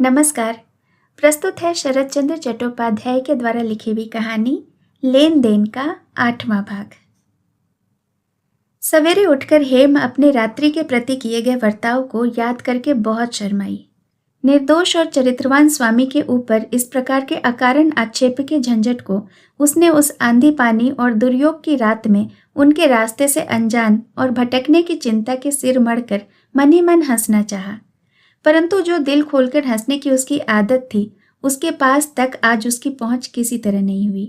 नमस्कार। प्रस्तुत है शरद चंद्र चट्टोपाध्याय के द्वारा लिखी हुई कहानी लेन देन का 8वां भाग। सवेरे उठकर हेम अपने रात्रि के प्रति किए गए बर्ताव को याद करके बहुत शर्माई। निर्दोष और चरित्रवान स्वामी के ऊपर इस प्रकार के अकारण आक्षेप के झंझट को उसने उस आंधी पानी और दुर्योग की रात में उनके रास्ते से अनजान और भटकने की चिंता के सिर मढ़कर मन ही मन हंसना चाहा, परंतु जो दिल खोलकर हंसने की उसकी आदत थी उसके पास तक आज उसकी पहुंच किसी तरह नहीं हुई।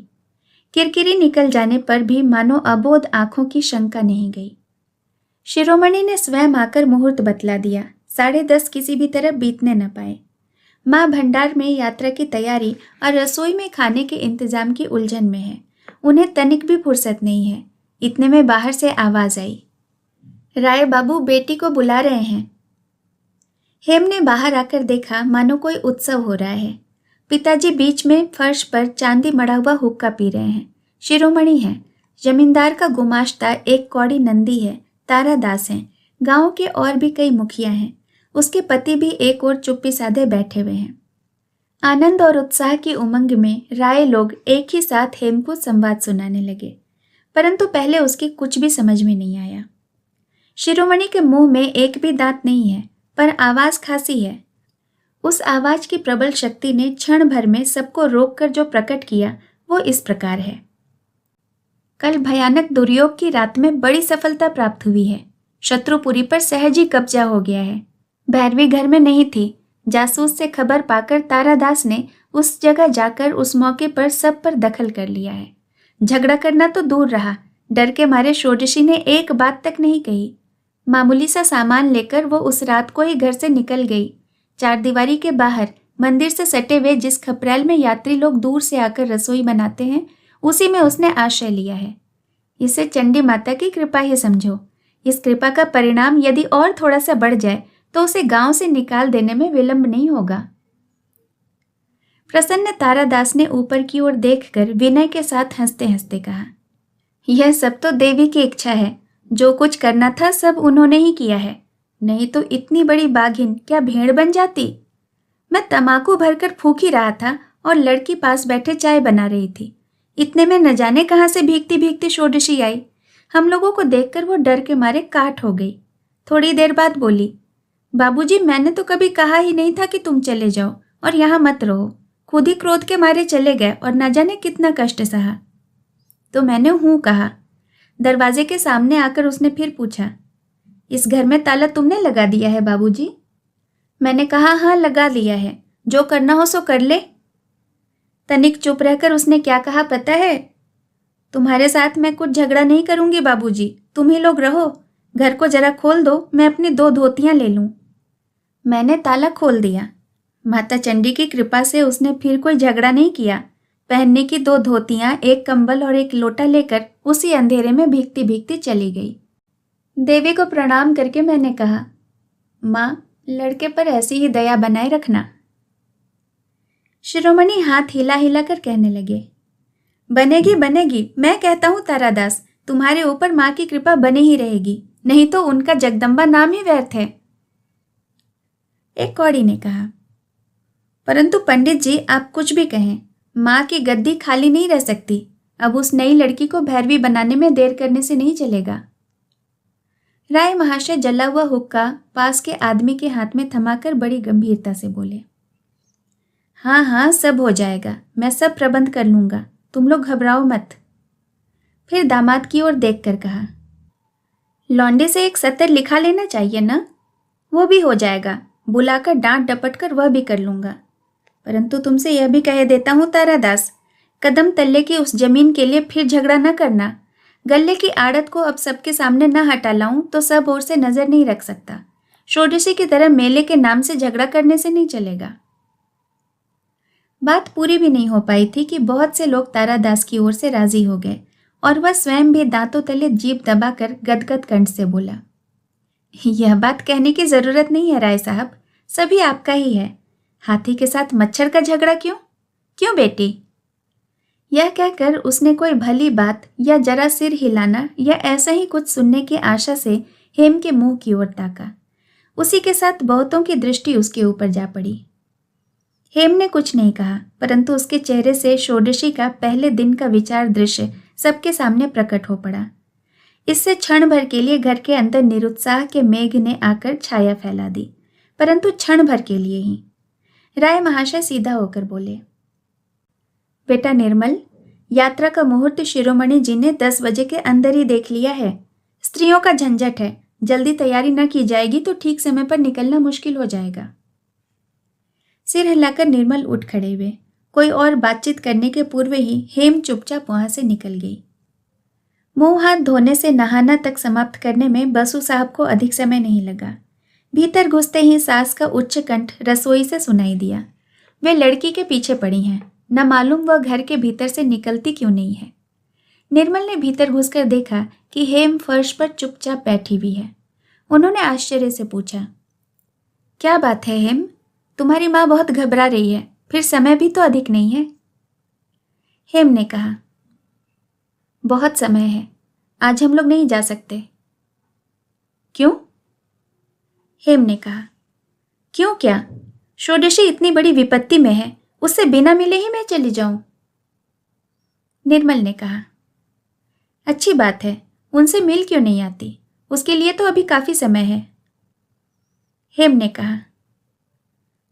किरकिरी निकल जाने पर भी मानो अबोध आंखों की शंका नहीं गई। शिरोमणि ने स्वयं आकर मुहूर्त बतला दिया। 10:30 किसी भी तरह बीतने न पाए। माँ भंडार में यात्रा की तैयारी और रसोई में खाने के इंतजाम की उलझन में है। उन्हें तनिक भी फुर्सत नहीं है। इतने में बाहर से आवाज आई, राय बाबू बेटी को बुला रहे हैं। हेम ने बाहर आकर देखा मानो कोई उत्सव हो रहा है। पिताजी बीच में फर्श पर चांदी मढ़ा हुआ हुक्का पी रहे हैं। शिरोमणि है, जमींदार का गुमाश्ता एक कौड़ी नंदी है, तारादास हैं, गांव के और भी कई मुखिया हैं। उसके पति भी एक और चुप्पी साधे बैठे हुए हैं। आनंद और उत्साह की उमंग में राय लोग एक ही साथ हेम को संवाद सुनाने लगे, परंतु पहले उसकी कुछ भी समझ में नहीं आया। शिरोमणि के मुंह में एक भी दांत नहीं है, पर आवाज खासी है। उस आवाज की प्रबल शक्ति ने क्षण भर में सबको रोककर जो प्रकट किया वो इस प्रकार है। कल भयानक दुर्योग की रात में बड़ी सफलता प्राप्त हुई है। शत्रुपुरी पर सहज ही कब्जा हो गया है। भैरवी घर में नहीं थी। जासूस से खबर पाकर तारादास ने उस जगह जाकर उस मौके पर सब पर दखल कर लिया है। झगड़ा करना तो दूर रहा, डर के मारे षोडशी ने एक बात तक नहीं कही। मामूली सा सामान लेकर वो उस रात को ही घर से निकल गई। चारदीवारी के बाहर मंदिर से सटे हुए जिस खपरेल में यात्री लोग दूर से आकर रसोई बनाते हैं, उसी में उसने आश्रय लिया है। इसे चंडी माता की कृपा ही समझो। इस कृपा का परिणाम यदि और थोड़ा सा बढ़ जाए तो उसे गांव से निकाल देने में विलंब नहीं होगा। प्रसन्न तारादास ने ऊपर की ओर देखकर विनय के साथ हंसते हंसते कहा, यह सब तो देवी की इच्छा है। जो कुछ करना था सब उन्होंने ही किया है, नहीं तो इतनी बड़ी बाघिन क्या भेड़ बन जाती। मैं तमाकू भरकर फूंक ही रहा था और लड़की पास बैठे चाय बना रही थी। इतने में न जाने कहाँ से भीगती भीगती षोडशी आई। हम लोगों को देखकर वो डर के मारे काट हो गई। थोड़ी देर बाद बोली, बाबूजी मैंने तो कभी कहा ही नहीं था कि तुम चले जाओ और यहाँ मत रहो। खुद ही क्रोध के मारे चले गए और न जाने कितना कष्ट सहा। तो मैंने हूँ कहा। दरवाजे के सामने आकर उसने फिर पूछा, इस घर में ताला तुमने लगा दिया है बाबूजी? मैंने कहा, हाँ लगा लिया है, जो करना हो सो कर ले। तनिक चुप रहकर उसने क्या कहा पता है? तुम्हारे साथ मैं कुछ झगड़ा नहीं करूंगी बाबूजी, तुम ही लोग रहो। घर को जरा खोल दो, मैं अपनी 2 धोतियां ले लूं। मैंने ताला खोल दिया। माता चंडी की कृपा से उसने फिर कोई झगड़ा नहीं किया। पहनने की 2 धोतियां, एक कंबल और एक लोटा लेकर उसी अंधेरे में भीगती भीगती चली गई। देवी को प्रणाम करके मैंने कहा, माँ लड़के पर ऐसी ही दया बनाए रखना। शिरोमणि हाथ हिला हिला कर कहने लगे, बनेगी बनेगी, मैं कहता हूँ तारादास, तुम्हारे ऊपर माँ की कृपा बनी ही रहेगी, नहीं तो उनका जगदम्बा नाम ही व्यर्थ है। एक कौड़ी ने कहा, परंतु पंडित जी आप कुछ भी कहें, माँ की गद्दी खाली नहीं रह सकती। अब उस नई लड़की को भैरवी बनाने में देर करने से नहीं चलेगा। राय महाशय जला हुआ हुक्का पास के आदमी के हाथ में थमाकर बड़ी गंभीरता से बोले, हाँ हाँ सब हो जाएगा, मैं सब प्रबंध कर लूंगा, तुम लोग घबराओ मत। फिर दामाद की ओर देखकर कहा, लौंडे से एक सत्र लिखा लेना चाहिए ना? वो भी हो जाएगा, बुलाकर डांट डपट कर वह भी कर लूंगा। परंतु तुमसे यह भी कह देता हूँ तारादास, कदम तल्ले की उस जमीन के लिए फिर झगड़ा न करना। गले की आड़त को अब सबके सामने न हटा लाऊं तो सब ओर से नजर नहीं रख सकता। षोडशी की तरह मेले के नाम से झगड़ा करने से नहीं चलेगा। बात पूरी भी नहीं हो पाई थी कि बहुत से लोग तारादास की ओर से राजी हो गए और वह स्वयं भी दांतों तले जीभ दबाकर गदगद कंठ से बोला, यह बात कहने की जरूरत नहीं है राय साहब, सभी आपका ही है। हाथी के साथ मच्छर का झगड़ा क्यों? क्यों बेटी? यह कहकर उसने कोई भली बात या जरा सिर हिलाना या ऐसा ही कुछ सुनने की आशा से हेम के मुंह की ओर ताका। उसी के साथ बहुतों की दृष्टि उसके ऊपर जा पड़ी। हेम ने कुछ नहीं कहा, परंतु उसके चेहरे से षोडशी का पहले दिन का विचार दृश्य सबके सामने प्रकट हो पड़ा। इससे क्षण भर के लिए घर के अंदर निरुत्साह के मेघ ने आकर छाया फैला दी, परंतु क्षण भर के लिए ही। राय महाशय सीधा होकर बोले, बेटा निर्मल, यात्रा का मुहूर्त शिरोमणि जी ने 10 बजे के अंदर ही देख लिया है। स्त्रियों का झंझट है, जल्दी तैयारी न की जाएगी तो ठीक समय पर निकलना मुश्किल हो जाएगा। सिर हिलाकर निर्मल उठ खड़े हुए। कोई और बातचीत करने के पूर्व ही हेम चुपचाप वहां से निकल गई। मुंह हाथ धोने से नहाना तक समाप्त करने में बसु साहब को अधिक समय नहीं लगा। भीतर घुसते ही सास का उच्च कंठ रसोई से सुनाई दिया, वे लड़की के पीछे पड़ी हैं, न मालूम वह घर के भीतर से निकलती क्यों नहीं है। निर्मल ने भीतर घुसकर देखा कि हेम फर्श पर चुपचाप बैठी हुई है। उन्होंने आश्चर्य से पूछा, क्या बात है हेम, तुम्हारी माँ बहुत घबरा रही है, फिर समय भी तो अधिक नहीं है। हेम ने कहा, बहुत समय है, आज हम लोग नहीं जा सकते। क्यों? हेम ने कहा, क्यों क्या? षोडशी इतनी बड़ी विपत्ति में है, उससे बिना मिले ही मैं चली जाऊं। निर्मल ने कहा, अच्छी बात है, उनसे मिल क्यों नहीं आती? उसके लिए तो अभी काफी समय है। हेम ने कहा,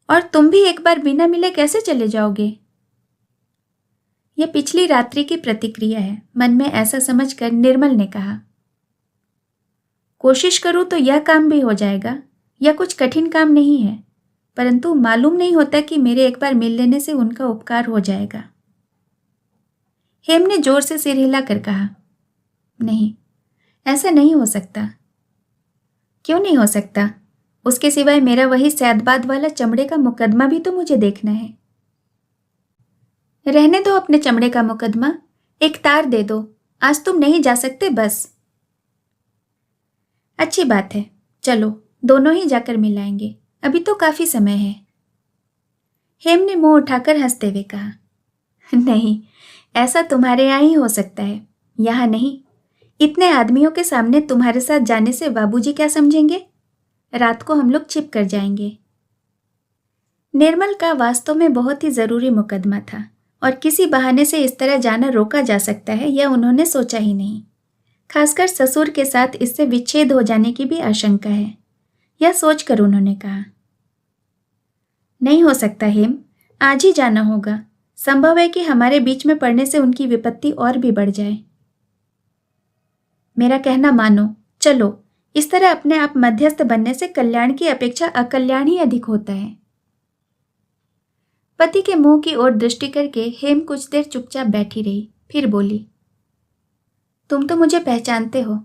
और तुम भी एक बार बिना मिले कैसे चले जाओगे? यह पिछली रात्रि की प्रतिक्रिया है, मन में ऐसा समझकर निर्मल ने कहा, कोशिश करूं तो यह काम भी हो जाएगा, यह कुछ कठिन काम नहीं है, परंतु मालूम नहीं होता कि मेरे एक बार मिल लेने से उनका उपकार हो जाएगा। हेम ने जोर से सिर हिलाकर कहा, नहीं, ऐसा नहीं हो सकता। क्यों नहीं हो सकता? उसके सिवाय मेरा वही सैदबाद वाला चमड़े का मुकदमा भी तो मुझे देखना है। रहने दो अपने चमड़े का मुकदमा, एक तार दे दो, आज तुम नहीं जा सकते बस। अच्छी बात है, चलो दोनों ही जाकर मिलाएंगे, अभी तो काफी समय है। हेम ने मुंह उठाकर हंसते हुए कहा, नहीं, ऐसा तुम्हारे यहाँ ही हो सकता है, यहाँ नहीं। इतने आदमियों के सामने तुम्हारे साथ जाने से बाबूजी क्या समझेंगे? रात को हम लोग छिप कर जाएंगे। निर्मल का वास्तव में बहुत ही जरूरी मुकदमा था और किसी बहाने से इस तरह जाना रोका जा सकता है यह उन्होंने सोचा ही नहीं। खासकर ससुर के साथ इससे विच्छेद हो जाने की भी आशंका है। यह सोचकर उन्होंने कहा, नहीं हो सकता हेम, आज ही जाना होगा। संभव है कि हमारे बीच में पड़ने से उनकी विपत्ति और भी बढ़ जाए। मेरा कहना मानो, चलो। इस तरह अपने आप मध्यस्थ बनने से कल्याण की अपेक्षा अकल्याण ही अधिक होता है। पति के मुंह की ओर दृष्टि करके हेम कुछ देर चुपचाप बैठी रही, फिर बोली, तुम तो मुझे पहचानते हो,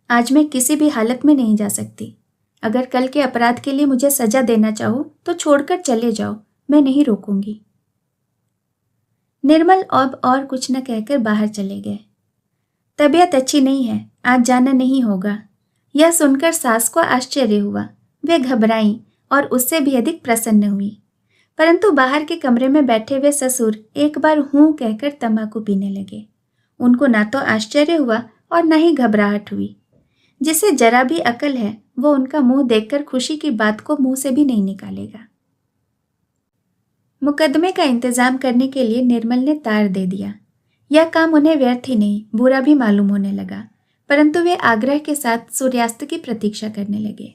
आज मैं किसी भी हालत में नहीं जा सकती। अगर कल के अपराध के लिए मुझे सजा देना चाहो तो छोड़कर चले जाओ, मैं नहीं रोकूंगी। निर्मल अब और कुछ न कहकर बाहर चले गए। तबीयत अच्छी नहीं है, आज जाना नहीं होगा। यह सुनकर सास को आश्चर्य हुआ। वे घबराईं और उससे भी अधिक प्रसन्न हुई। परंतु बाहर के कमरे में बैठे हुए ससुर एक बार हूं कहकर तंबाकू पीने लगे। उनको ना तो आश्चर्य हुआ और न ही घबराहट हुई। जिसे जरा भी अकल है वो उनका मुंह देखकर खुशी की बात को मुंह से भी नहीं निकालेगा। मुकदमे का इंतजाम करने के लिए निर्मल ने तार दे दिया। यह काम उन्हें व्यर्थ ही नहीं, बुरा भी मालूम होने लगा, परंतु वे आग्रह के साथ सूर्यास्त की प्रतीक्षा करने लगे।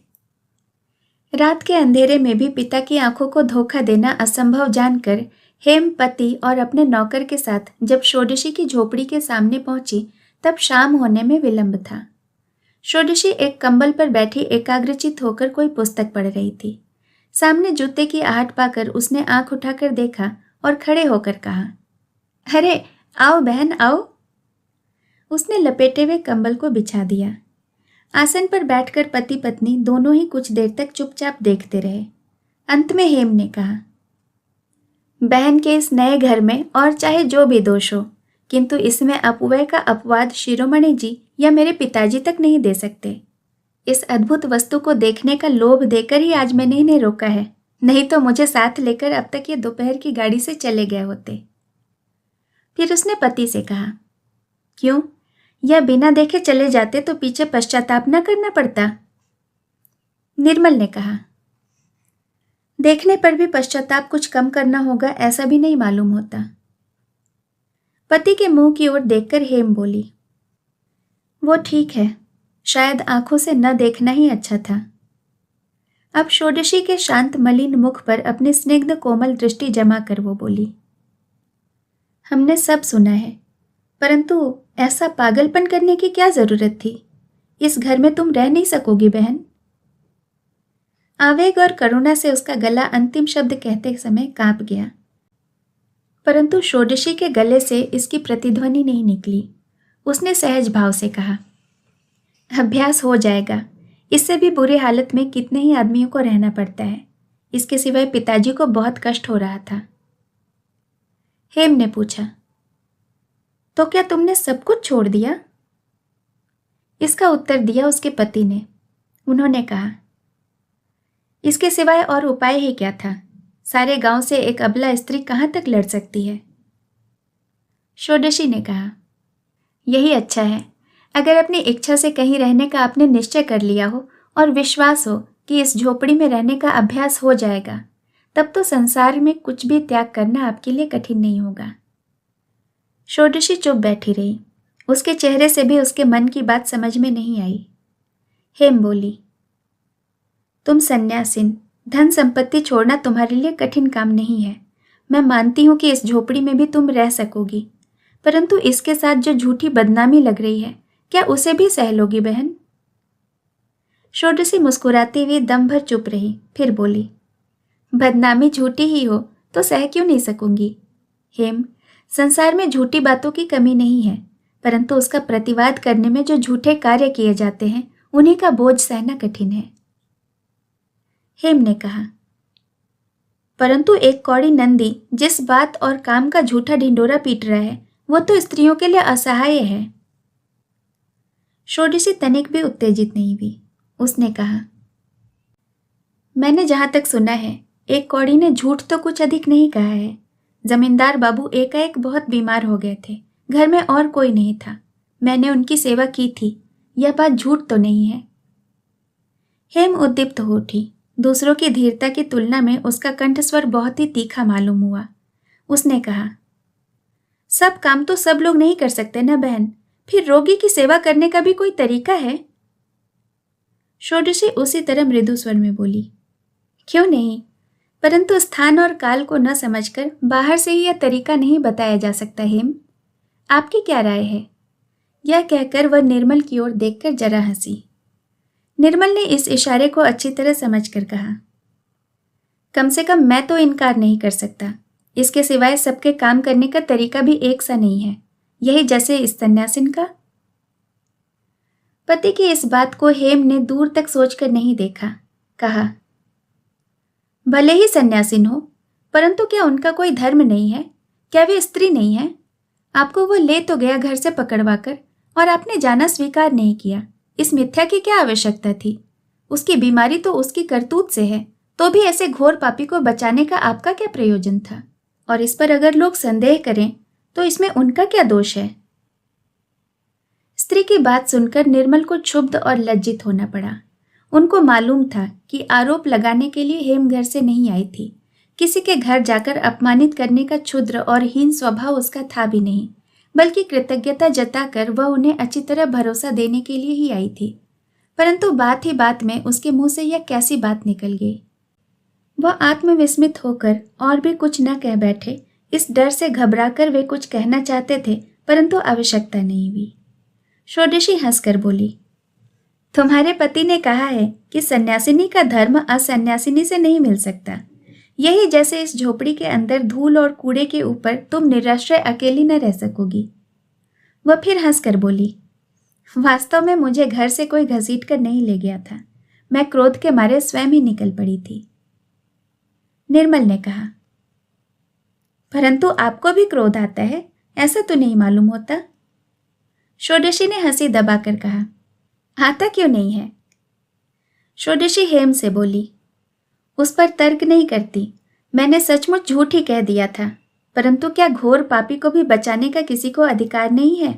रात के अंधेरे में भी पिता की आंखों को धोखा देना असंभव जानकर हेम पति और अपने नौकर के साथ जब षोडशी की झोपड़ी के सामने पहुंची तब शाम होने में विलंब था। षोडशी एक कंबल पर बैठी एकाग्रचित होकर कोई पुस्तक पढ़ रही थी। सामने जूते की आहट पाकर उसने आंख उठाकर देखा और खड़े होकर कहा, अरे आओ बहन आओ। उसने लपेटे हुए कंबल को बिछा दिया। आसन पर बैठकर पति पत्नी दोनों ही कुछ देर तक चुपचाप देखते रहे। अंत में हेम ने कहा, बहन के इस नए घर में और चाहे जो भी दोष हो, किंतु इसमें अपव्यय का अपवाद शिरोमणि जी या मेरे पिताजी तक नहीं दे सकते। इस अद्भुत वस्तु को देखने का लोभ देकर ही आज मैंने इन्हें रोका है, नहीं तो मुझे साथ लेकर अब तक ये दोपहर की गाड़ी से चले गए होते। फिर उसने पति से कहा, क्यों, यह बिना देखे चले जाते तो पीछे पश्चाताप न करना पड़ता? निर्मल ने कहा, देखने पर भी पश्चाताप कुछ कम करना होगा ऐसा भी नहीं मालूम होता। पति के मुंह की ओर देखकर हेम बोली, वो ठीक है, शायद आंखों से न देखना ही अच्छा था। अब षोडशी के शांत मलिन मुख पर अपनी स्निग्ध कोमल दृष्टि जमा कर वो बोली, हमने सब सुना है, परंतु ऐसा पागलपन करने की क्या जरूरत थी? इस घर में तुम रह नहीं सकोगी बहन। आवेग और करुणा से उसका गला अंतिम शब्द कहते समय कांप गया, परंतु षोडशी के गले से इसकी प्रतिध्वनि नहीं निकली। उसने सहज भाव से कहा, अभ्यास हो जाएगा, इससे भी बुरी हालत में कितने ही आदमियों को रहना पड़ता है। इसके सिवाय पिताजी को बहुत कष्ट हो रहा था। हेम ने पूछा, तो क्या तुमने सब कुछ छोड़ दिया? इसका उत्तर दिया उसके पति ने। उन्होंने कहा, इसके सिवाय और उपाय ही क्या था? सारे गांव से एक अबला स्त्री कहां तक लड़ सकती है? षोडशी ने कहा, यही अच्छा है। अगर अपनी इच्छा से कहीं रहने का आपने निश्चय कर लिया हो और विश्वास हो कि इस झोपड़ी में रहने का अभ्यास हो जाएगा, तब तो संसार में कुछ भी त्याग करना आपके लिए कठिन नहीं होगा। षोडशी चुप बैठी रही। उसके चेहरे से भी उसके मन की बात समझ में नहीं आई। हेम बोली, तुम सन्यासिन, धन संपत्ति छोड़ना तुम्हारे लिए कठिन काम नहीं है। मैं मानती हूं कि इस झोपड़ी में भी तुम रह सकोगी, परंतु इसके साथ जो झूठी बदनामी लग रही है, क्या उसे भी सह लोगी बहन? षोडशी मुस्कुराती हुई दम भर चुप रही, फिर बोली, बदनामी झूठी ही हो तो सह क्यों नहीं सकूंगी? हेम, संसार में झूठी बातों की कमी नहीं है, परंतु उसका प्रतिवाद करने में जो झूठे कार्य किए जाते हैं, उन्हीं का बोझ सहना कठिन है। हेम ने कहा, परंतु एक कौड़ी नंदी जिस बात और काम का झूठा ढिंडोरा पीट रहा है, वो तो स्त्रियों के लिए असहाय है। षोडशी तनिक भी उत्तेजित नहीं हुई। उसने कहा, मैंने जहां तक सुना है, एक कौड़ी ने झूठ तो कुछ अधिक नहीं कहा है। जमींदार बाबू एकाएक बहुत बीमार हो गए थे, घर में और कोई नहीं था, मैंने उनकी सेवा की थी, यह बात झूठ तो नहीं है। हेम उद्दीप्त हो उठी। दूसरों की धीरता की तुलना में उसका कंठस्वर बहुत ही तीखा मालूम हुआ। उसने कहा, सब काम तो सब लोग नहीं कर सकते ना बहन, फिर रोगी की सेवा करने का भी कोई तरीका है। षोडशी उसी तरह मृदु स्वर में बोली, क्यों नहीं, परंतु स्थान और काल को न समझकर बाहर से ही यह तरीका नहीं बताया जा सकता। हेम, आपकी क्या राय है? यह कहकर वह निर्मल की ओर देखकर जरा हंसी। निर्मल ने इस इशारे को अच्छी तरह समझकर कहा, कम से कम मैं तो इनकार नहीं कर सकता। इसके सिवाय सबके काम करने का तरीका भी एक सा नहीं है, यही जैसे इस सन्यासिन का। पति की इस बात को हेम ने दूर तक सोचकर नहीं देखा। कहा, भले ही सन्यासिन हो, परंतु क्या उनका कोई धर्म नहीं है? क्या वे स्त्री नहीं है? आपको वो ले तो गया घर से पकड़वा कर, और आपने जाना स्वीकार नहीं किया। इस मिथ्या की क्या आवश्यकता थी? उसकी बीमारी तो उसकी करतूत से है, तो भी ऐसे घोर पापी को बचाने का आपका क्या प्रयोजन था? और इस पर अगर लोग संदेह करें तो इसमें उनका क्या दोष है? स्त्री की बात सुनकर निर्मल को क्षुब्ध और लज्जित होना पड़ा। उनको मालूम था कि आरोप लगाने के लिए हेम घर से नहीं आई थी। किसी के घर जाकर अपमानित करने का क्षुद्र और हीन स्वभाव उसका था भी नहीं, बल्कि कृतज्ञता जताकर वह उन्हें अच्छी तरह भरोसा देने के लिए ही आई थी। परंतु बात ही बात में उसके मुंह से यह कैसी बात निकल गई। वह आत्मविस्मित होकर और भी कुछ न कह बैठे। इस डर से घबराकर वे कुछ कहना चाहते थे, परंतु आवश्यकता नहीं हुई। षोडशी हंसकर बोली, तुम्हारे पति ने कहा है कि सन्यासिनी का धर्म असन्यासिनी से नहीं मिल सकता। यही जैसे इस झोपड़ी के अंदर धूल और कूड़े के ऊपर तुम निराश्रय अकेली न रह सकोगी। वह फिर हंसकर बोली, वास्तव में मुझे घर से कोई घसीट कर नहीं ले गया था, मैं क्रोध के मारे स्वयं ही निकल पड़ी थी। निर्मल ने कहा, परंतु आपको भी क्रोध आता है, ऐसा तो नहीं मालूम होता। षोडशी ने हंसी दबाकर कहा, आता क्यों नहीं है? षोडशी हेम से बोली, उस पर तर्क नहीं करती। मैंने सचमुच झूठ ही कह दिया था, परंतु क्या घोर पापी को भी बचाने का किसी को अधिकार नहीं है?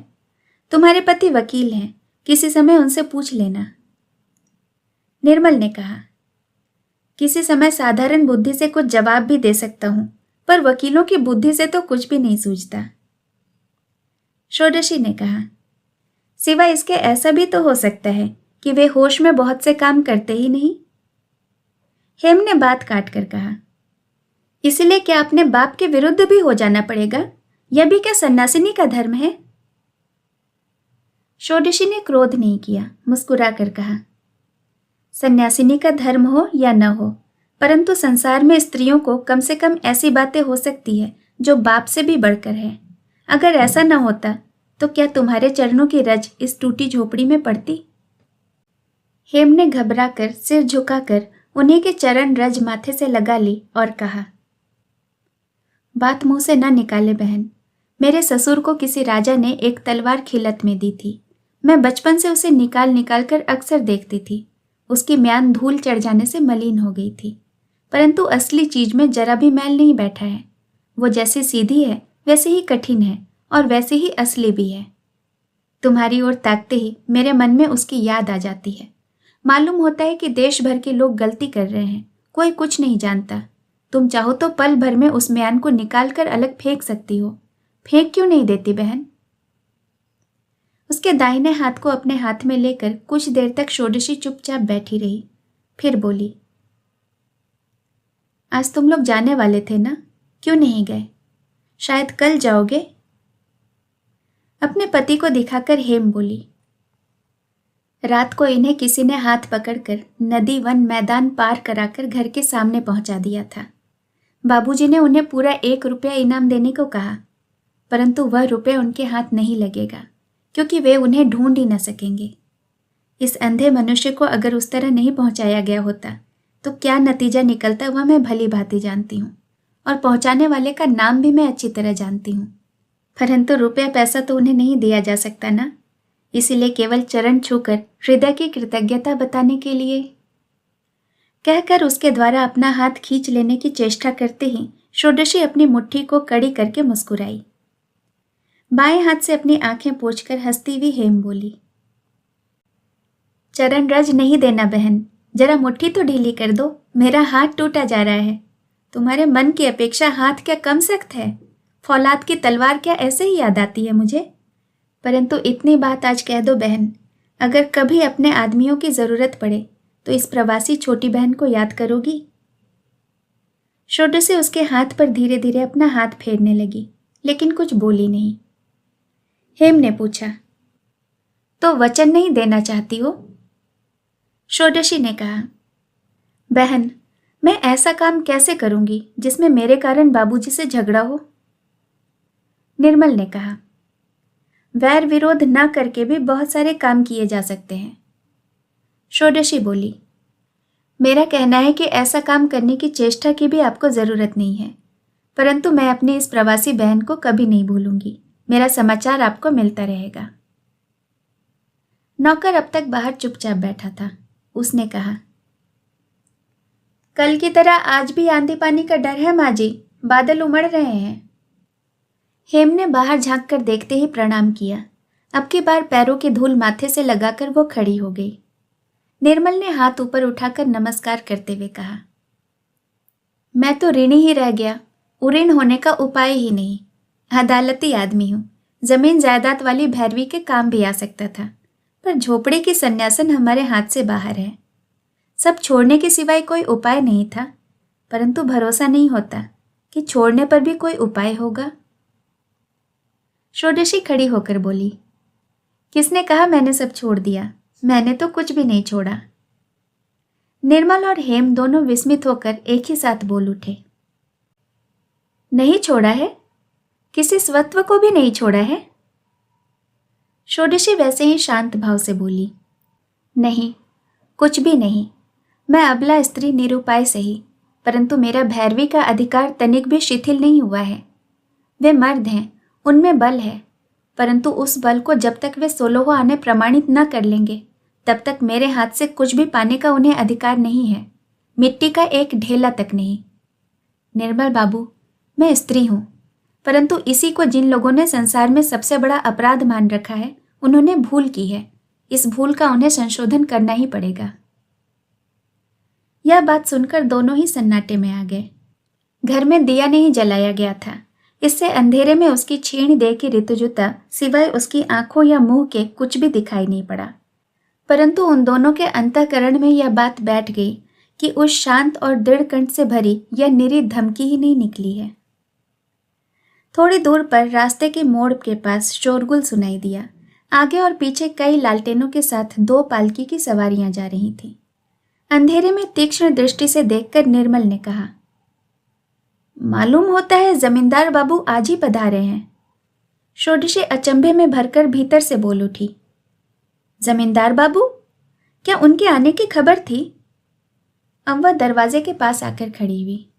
तुम्हारे पति वकील हैं, किसी समय उनसे पूछ लेना। निर्मल ने कहा, किसी समय साधारण बुद्धि से कुछ जवाब भी दे सकता हूं, पर वकीलों की बुद्धि से तो कुछ भी नहीं सूझता। षोडशी ने कहा, सिवाय इसके ऐसा भी तो हो सकता है कि वे होश में बहुत से काम करते ही नहीं। हेम ने बात काट कर कहा, इसलिए क्या अपने बाप के विरुद्ध भी हो जाना पड़ेगा? यह भी क्या सन्यासिनी का धर्म है? षोडशी ने क्रोध नहीं किया, मुस्कुरा कर कहा, सन्यासिनी का धर्म हो या न हो, परंतु संसार में स्त्रियों को कम से कम ऐसी बातें हो सकती है जो बाप से भी बढ़कर है। अगर ऐसा न होता तो क्या तुम्हारे चरणों की रज इस टूटी झोपड़ी में पड़ती? हेम ने घबराकर सिर झुकाकर उन्हीं के चरण रज माथे से लगा ली और कहा, बात मुंह से न निकाले बहन। मेरे ससुर को किसी राजा ने एक तलवार खिलत में दी थी। मैं बचपन से उसे निकाल निकाल कर अक्सर देखती थी। उसकी म्यान धूल चढ़ जाने से मलिन हो गई थी, परंतु असली चीज में जरा भी मैल नहीं बैठा है। वो जैसी सीधी है वैसे ही कठिन है और वैसे ही असली भी है। तुम्हारी ओर ताकते ही मेरे मन में उसकी याद आ जाती है। मालूम होता है कि देश भर के लोग गलती कर रहे हैं, कोई कुछ नहीं जानता। तुम चाहो तो पल भर में उस म्यान को निकाल कर अलग फेंक सकती हो। फेंक क्यों नहीं देती बहन? उसके दाहिने हाथ को अपने हाथ में लेकर कुछ देर तक षोडशी चुपचाप बैठी रही, फिर बोली, आज तुम लोग जाने वाले थे ना, क्यों नहीं गए? शायद कल जाओगे? अपने पति को दिखाकर हेम बोली, रात को इन्हें किसी ने हाथ पकड़कर नदी वन मैदान पार कराकर घर के सामने पहुंचा दिया था। बाबूजी ने उन्हें पूरा 1 रुपया इनाम देने को कहा, परंतु वह रुपया उनके हाथ नहीं लगेगा, क्योंकि वे उन्हें ढूंढ ही न सकेंगे। इस अंधे मनुष्य को अगर उस तरह नहीं पहुंचाया गया होता तो क्या नतीजा निकलता वह मैं भली भांति जानती हूँ, और पहुंचाने वाले का नाम भी मैं अच्छी तरह जानती हूँ। परंतु रुपया पैसा तो उन्हें नहीं दिया जा सकता ना, इसीलिए केवल चरण छूकर हृदय की कृतज्ञता बताने के लिए। कहकर उसके द्वारा अपना हाथ खींच लेने की चेष्टा करते ही षोडशी अपनी मुट्ठी को कड़ी करके मुस्कुराई। बाएं हाथ से अपनी आंखें पोंछकर हंसती हुई हेम बोली, चरण रज नहीं देना बहन, जरा मुट्ठी तो ढीली कर दो, मेरा हाथ टूटा जा रहा है। तुम्हारे मन की अपेक्षा हाथ क्या कम सख्त है? फौलाद की तलवार क्या ऐसे ही याद आती है मुझे? परंतु इतनी बात आज कह दो बहन, अगर कभी अपने आदमियों की जरूरत पड़े तो इस प्रवासी छोटी बहन को याद करोगी? षोडशी उसके हाथ पर धीरे धीरे अपना हाथ फेरने लगी, लेकिन कुछ बोली नहीं। हेम ने पूछा, तो वचन नहीं देना चाहती हो? षोडशी ने कहा, बहन, मैं ऐसा काम कैसे करूंगी जिसमें मेरे कारण बाबूजी से झगड़ा हो? निर्मल ने कहा, वैर विरोध न करके भी बहुत सारे काम किए जा सकते हैं। षोडशी बोली, मेरा कहना है कि ऐसा काम करने की चेष्टा की भी आपको जरूरत नहीं है, परंतु मैं अपनी इस प्रवासी बहन को कभी नहीं भूलूंगी। मेरा समाचार आपको मिलता रहेगा। नौकर अब तक बाहर चुपचाप बैठा था। उसने कहा, कल की तरह आज भी आंधी पानी का डर है माँ जी, बादल उमड़ रहे हैं। हेम ने बाहर झांक कर देखते ही प्रणाम किया। अब की बार पैरों की धूल माथे से लगाकर वो खड़ी हो गई। निर्मल ने हाथ ऊपर उठाकर नमस्कार करते हुए कहा, मैं तो ऋणी ही रह गया, उऋण होने का उपाय ही नहीं। अदालती आदमी हूँ, जमीन जायदाद वाली भैरवी के काम भी आ सकता था, पर झोपड़ी की सन्यासन हमारे हाथ से बाहर है। सब छोड़ने के सिवाय कोई उपाय नहीं था, परंतु भरोसा नहीं होता कि छोड़ने पर भी कोई उपाय होगा। षोडशी खड़ी होकर बोली, किसने कहा मैंने सब छोड़ दिया? मैंने तो कुछ भी नहीं छोड़ा। निर्मल और हेम दोनों विस्मित होकर एक ही साथ बोल उठे, नहीं छोड़ा है? किसी स्वत्व को भी नहीं छोड़ा है? षोडशी वैसे ही शांत भाव से बोली, नहीं, कुछ भी नहीं। मैं अबला स्त्री निरुपाय सही, परंतु मेरा भैरवी का अधिकार तनिक भी शिथिल नहीं हुआ है। वे मर्द हैं, उनमें बल है, परंतु उस बल को जब तक वे 16 आने प्रमाणित न कर लेंगे तब तक मेरे हाथ से कुछ भी पाने का उन्हें अधिकार नहीं है, मिट्टी का एक ढेला तक नहीं। निर्मल बाबू, मैं स्त्री हूँ, परंतु इसी को जिन लोगों ने संसार में सबसे बड़ा अपराध मान रखा है उन्होंने भूल की है। इस भूल का उन्हें संशोधन करना ही पड़ेगा। यह बात सुनकर दोनों ही सन्नाटे में आ गए। घर में दिया नहीं जलाया गया था, इससे अंधेरे में उसकी छीण देह की ऋतुजुता सिवाय उसकी आंखों या मुंह के कुछ भी दिखाई नहीं पड़ा। परंतु उन दोनों के अंतःकरण में यह बात बैठ गई कि उस शांत और दृढ़ कंठ से भरी यह निरी धमकी ही नहीं निकली है। थोड़ी दूर पर रास्ते के मोड़ के पास शोरगुल सुनाई दिया। आगे और पीछे कई लालटेनों के साथ 2 पालकी की सवारियां जा रही थीं। अंधेरे में तीक्ष्ण दृष्टि से देखकर निर्मल ने कहा, मालूम होता है जमींदार बाबू आज ही पधारे हैं। षोडशी अचंभे में भरकर भीतर से बोल उठी, जमींदार बाबू? क्या उनके आने की खबर थी? अब वह दरवाजे के पास आकर खड़ी हुई।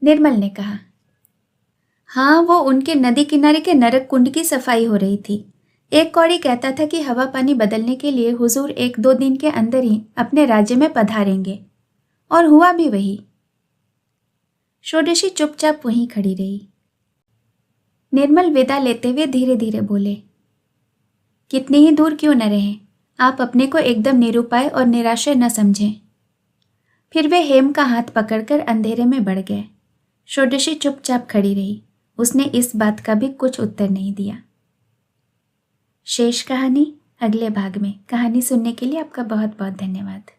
निर्मल ने कहा, हाँ, वो उनके नदी किनारे के नरक कुंड की सफाई हो रही थी। एक कौड़ी कहता था कि हवा पानी बदलने के लिए हुजूर 1-2 दिन के अंदर ही अपने राज्य में पधारेंगे, और हुआ भी वही। षोडशी चुपचाप वहीं खड़ी रही। निर्मल विदा लेते हुए धीरे धीरे बोले, कितनी ही दूर क्यों न रहें, आप अपने को एकदम निरुपाय और निराशय न समझें। फिर वे हेम का हाथ पकड़कर अंधेरे में बढ़ गए। षोडशी चुपचाप खड़ी रही। उसने इस बात का भी कुछ उत्तर नहीं दिया। शेष कहानी अगले भाग में। कहानी सुनने के लिए आपका बहुत बहुत धन्यवाद।